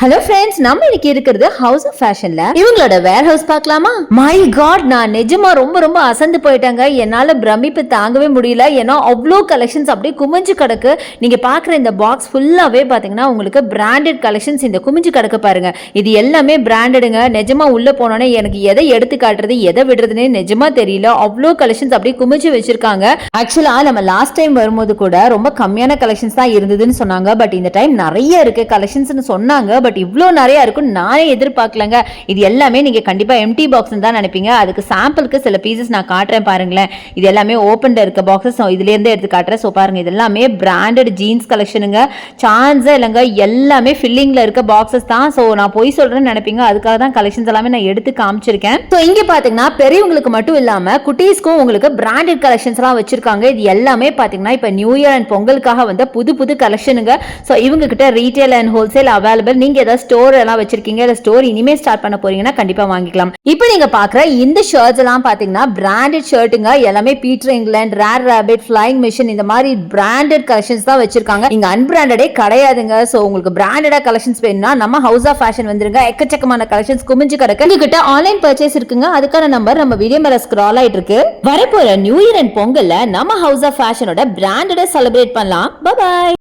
Hello friends, நம்ம இன்னைக்கு இருக்கிறது ஹவுஸ் ஆஃப் ஃபேஷன்ல இவங்களோட வேர் ஹவுஸ் பார்க்கலாமா? மை காட், நான் நிஜமா ரொம்ப ரொம்ப அசந்து போயிட்டாங்க. என்னால பிரமிப்பு தாங்கவே முடியல. ஏன்னா அவ்வளோ கலெக்ஷன்ஸ் அப்படியே குமிஞ்சு கிடக்கு. நீங்க பாக்குற இந்த பாக்ஸ் ஃபுல்லாவே பாத்தீங்கன்னா உங்களுக்கு பிராண்டட் கலெக்ஷன்ஸ் இந்த குமிஞ்சு கிடக்கு பாருங்க. இது எல்லாமே பிராண்டடுங்க. நிஜமா உள்ள போனோன்னே எனக்கு எதை எடுத்து காட்டுறது எதை விடுறதுன்னு நிஜமா தெரியல. அவ்வளோ கலெக்ஷன்ஸ் அப்படியே குமிஞ்சு வச்சிருக்காங்க. ஆக்சுவலா நம்ம லாஸ்ட் டைம் வரும்போது கூட ரொம்ப கம்மியான கலெக்ஷன்ஸ் தான் இருந்ததுன்னு சொன்னாங்க. பட் இந்த டைம் நிறைய இருக்கு கலெக்ஷன்ஸ் சொன்னாங்க. பட் இவ்வளோ நிறைய இருக்கும் நானே எதிர்பார்க்கலங்க. இது எல்லாமே நீங்க கண்டிப்பா எம்டி பாக்ஸ் தான் நினைப்பீங்க. அதுக்கு சாம்பிளுக்கு சில பீசஸ் நான் காட்டுறேன் பாருங்களேன். இது எல்லாமே ஓப்பன்ல இருக்க பாக்ஸஸ். இதுல இருந்து எடுத்து காட்டுறேன். ஸோ பாருங்க, இது எல்லாமே பிராண்டட் ஜீன்ஸ் கலெக்ஷனுங்க. சான்ஸே இல்லைங்க, எல்லாமே ஃபில்லிங்ல இருக்க பாக்ஸஸ் தான். ஸோ நான் போய் சொல்றேன்னு நினைப்பீங்க. அதுக்காக தான் கலெக்ஷன்ஸ் எல்லாமே நான் எடுத்து காமிச்சிருக்கேன். ஸோ இங்க பாத்தீங்கன்னா பெரியவங்களுக்கு மட்டும் இல்லாம குட்டீஸ்க்கும் உங்களுக்கு பிராண்டட் கலெக்ஷன்ஸ் எல்லாம் வச்சிருக்காங்க. இது எல்லாமே பாத்தீங்கன்னா இப்ப நியூ இயர் அண்ட் பொங்கலுக்காக வந்த புது புது கலெக்ஷனுங்க. ஸோ இவங்க கிட்ட ரீட்டைல் அண்ட் ஹோல்சேல் அவைலபிள். நீங்க ஏதாவது ஸ்டோர் எல்லாம் வச்சிருக்கீங்க, இல்ல ஸ்டோர் இனிமே ஸ்டார்ட் பண்ண போறீங்கன்னா கண்டிப்பா வாங்கிக்கலாம். இப்போ நீங்க பாக்குற இந்த ஷர்ட்ஸ் எல்லாம் பாத்தீங்கன்னா பிராண்டட் ஷர்ட்டுங்க. எல்லாமே Peter England, rare rabbit, flying machine இந்த மாதிரி பிராண்டட் கலெக்ஷன்ஸ் தான் வச்சிருக்காங்க. இங்க அன்பிராண்டடே கிடையாதுங்க. சோ உங்களுக்கு பிராண்டடா கலெக்ஷன்ஸ் வேணும்னா நம்ம ஹவுஸ் ஆஃப் ஃபேஷன் வந்துருங்க. எக்கச்சக்கமான கலெக்ஷன்ஸ் குமிஞ்சு கிடக்கு. உங்ககிட்ட ஆன்லைன் பர்ச்சேஸ் இருக்குங்க. அதுக்கான நம்பர் நம்ம வீடியோ மேல ஸ்க்ரால் ஆயிட்டு இருக்கு. வரப்போற நியூ இயர் அண்ட் பொங்கல்ல நம்ம ஹவுஸ் ஆஃப் ஃபேஷனோட பிராண்டடா செலிப்ரேட் பண்ணலாம். Bye by.